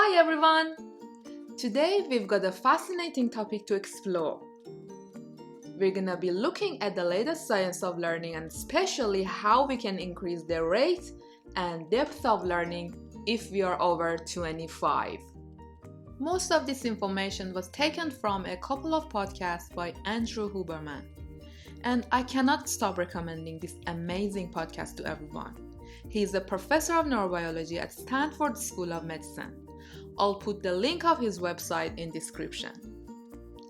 Hi everyone! Today we've got a fascinating topic to explore. We're gonna be looking at the latest science of learning and especially how we can increase the rate and depth of learning if we are over 25. Most of this information was taken from a couple of podcasts by Andrew Huberman, and I cannot stop recommending this amazing podcast to everyone. He is a professor of neurobiology at Stanford School of Medicine. I'll put the link of his website in description.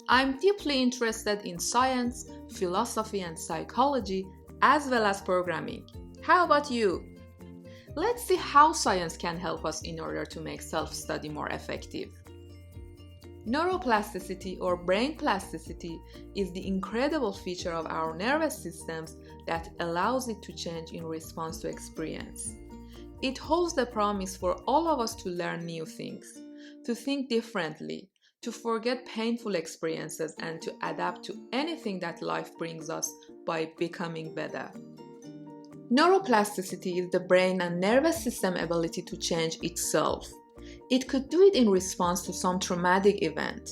I'm deeply interested in science, philosophy, and psychology, as well as programming. How about you? Let's see how science can help us in order to make self-study more effective. Neuroplasticity or brain plasticity is the incredible feature of our nervous systems that allows it to change in response to experience. It holds the promise for all of us to learn new things, to think differently, to forget painful experiences, and to adapt to anything that life brings us by becoming better. Neuroplasticity is the brain and nervous system ability to change itself. It could do it in response to some traumatic event.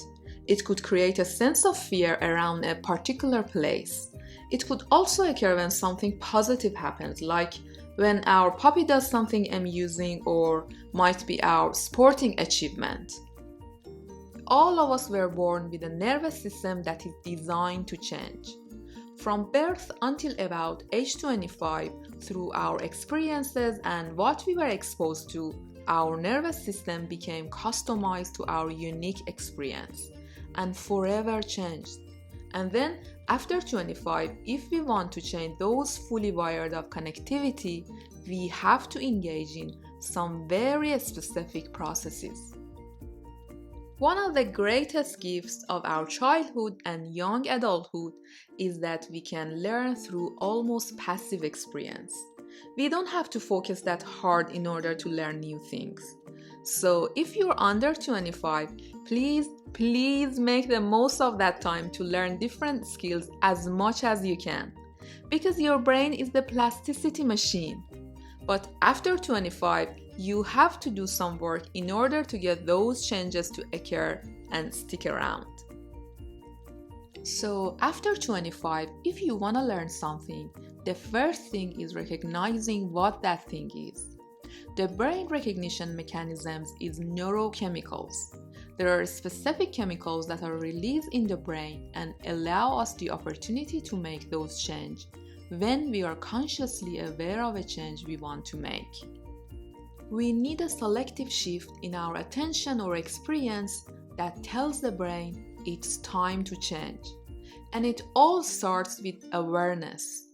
It could create a sense of fear around a particular place. It could also occur when something positive happens, like when our puppy does something amusing or might be our sporting achievement. All of us were born with a nervous system that is designed to change. From birth until about age 25, through our experiences and what we were exposed to, our nervous system became customized to our unique experience and forever changed. And then, after 25, if we want to change those fully wired of connectivity, we have to engage in some very specific processes. One of the greatest gifts of our childhood and young adulthood is that we can learn through almost passive experience. We don't have to focus that hard in order to learn new things. So if you're under 25, please make the most of that time to learn different skills as much as you can. Because your brain is the plasticity machine. But after 25, you have to do some work in order to get those changes to occur and stick around. So after 25, if you want to learn something, the first thing is recognizing what that thing is. The brain recognition mechanisms is neurochemicals. There are specific chemicals that are released in the brain and allow us the opportunity to make those changes when we are consciously aware of a change we want to make. We need a selective shift in our attention or experience that tells the brain it's time to change. And it all starts with awareness.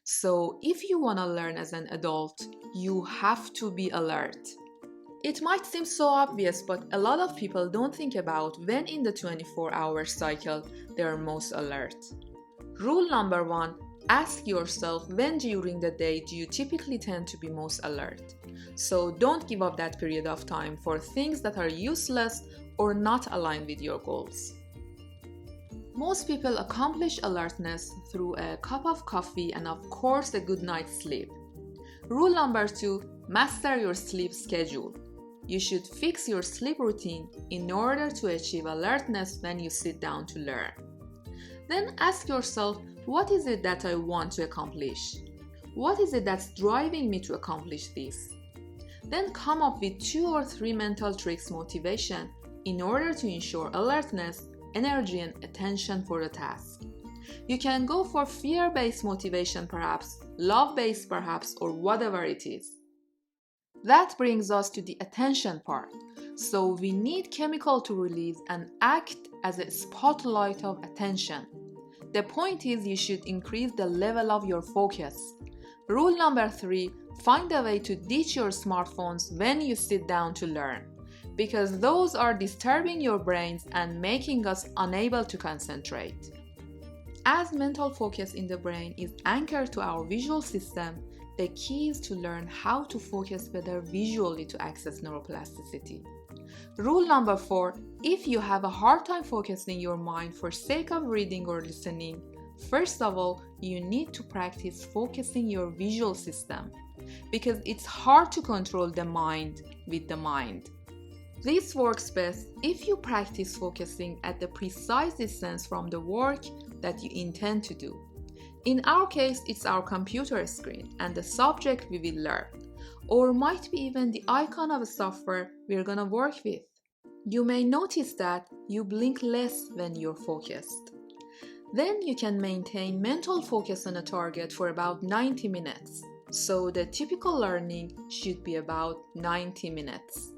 So if you want to learn as an adult, you have to be alert. It might seem so obvious, but a lot of people don't think about when in the 24-hour cycle they are most alert. Rule number 1, ask yourself when during the day do you typically tend to be most alert. So don't give up that period of time for things that are useless or not aligned with your goals. Most people accomplish alertness through a cup of coffee and of course a good night's sleep. Rule number 2, master your sleep schedule. You should fix your sleep routine in order to achieve alertness when you sit down to learn. Then ask yourself, what is it that I want to accomplish? What is it that's driving me to accomplish this? Then come up with 2 or 3 mental tricks motivation in order to ensure alertness, energy, and attention for the task. You can go for fear-based motivation perhaps, love-based perhaps, or whatever it is. That brings us to the attention part. So we need chemical to release and act as a spotlight of attention. The point is you should increase the level of your focus. Rule number 3, find a way to ditch your smartphones when you sit down to learn, because those are disturbing your brains and making us unable to concentrate. As mental focus in the brain is anchored to our visual system, the key is to learn how to focus better visually to access neuroplasticity. Rule number 4, if you have a hard time focusing your mind for sake of reading or listening, first of all, you need to practice focusing your visual system, because it's hard to control the mind with the mind. This works best if you practice focusing at the precise distance from the work that you intend to do. In our case, it's our computer screen and the subject we will learn, or might be even the icon of a software we're gonna work with. You may notice that you blink less when you're focused. Then you can maintain mental focus on a target for about 90 minutes. So the typical learning should be about 90 minutes.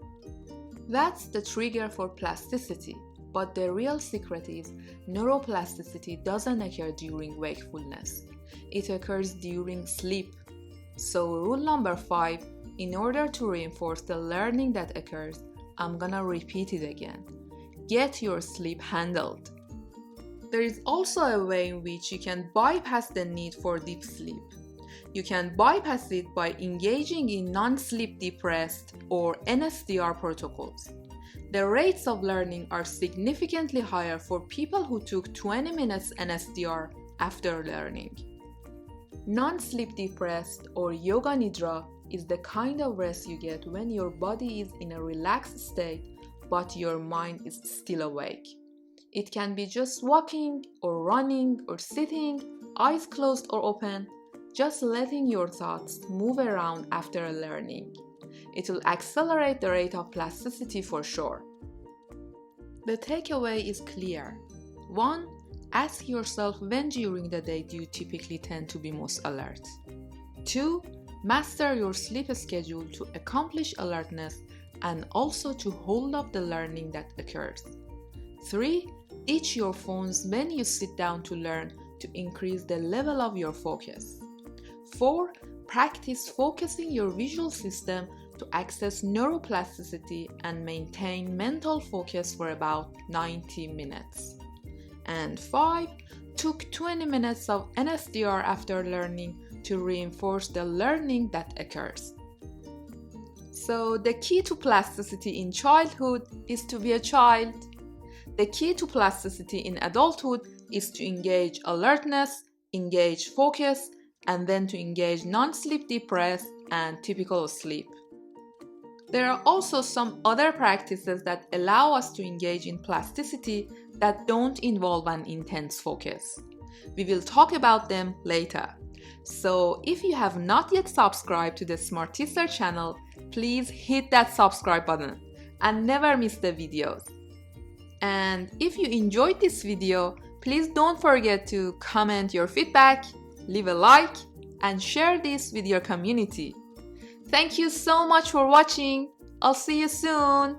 That's the trigger for plasticity, but the real secret is neuroplasticity doesn't occur during wakefulness. It occurs during sleep. So rule number 5, in order to reinforce the learning that occurs, I'm gonna repeat it again. Get your sleep handled. There is also a way in which you can bypass the need for deep sleep. You can bypass it by engaging in non-sleep deep rest or NSDR protocols. The rates of learning are significantly higher for people who took 20 minutes NSDR after learning. Non-sleep deep rest or yoga nidra is the kind of rest you get when your body is in a relaxed state but your mind is still awake. It can be just walking or running or sitting, eyes closed or open, just letting your thoughts move around after learning. It will accelerate the rate of plasticity for sure. The takeaway is clear. 1. Ask yourself when during the day do you typically tend to be most alert. 2. Master your sleep schedule to accomplish alertness and also to hold up the learning that occurs. 3. Ditch your phones when you sit down to learn to increase the level of your focus. 4. Practice focusing your visual system to access neuroplasticity and maintain mental focus for about 90 minutes. And 5. Took 20 minutes of NSDR after learning to reinforce the learning that occurs. So the key to plasticity in childhood is to be a child. The key to plasticity in adulthood is to engage alertness, engage focus, and then to engage non-sleep deep rest and typical sleep. There are also some other practices that allow us to engage in plasticity that don't involve an intense focus. We will talk about them later. So if you have not yet subscribed to the Smart Teacher channel, please hit that subscribe button and never miss the videos. And if you enjoyed this video, please don't forget to comment your feedback, leave a like, and share this with your community. Thank you so much for watching. I'll see you soon.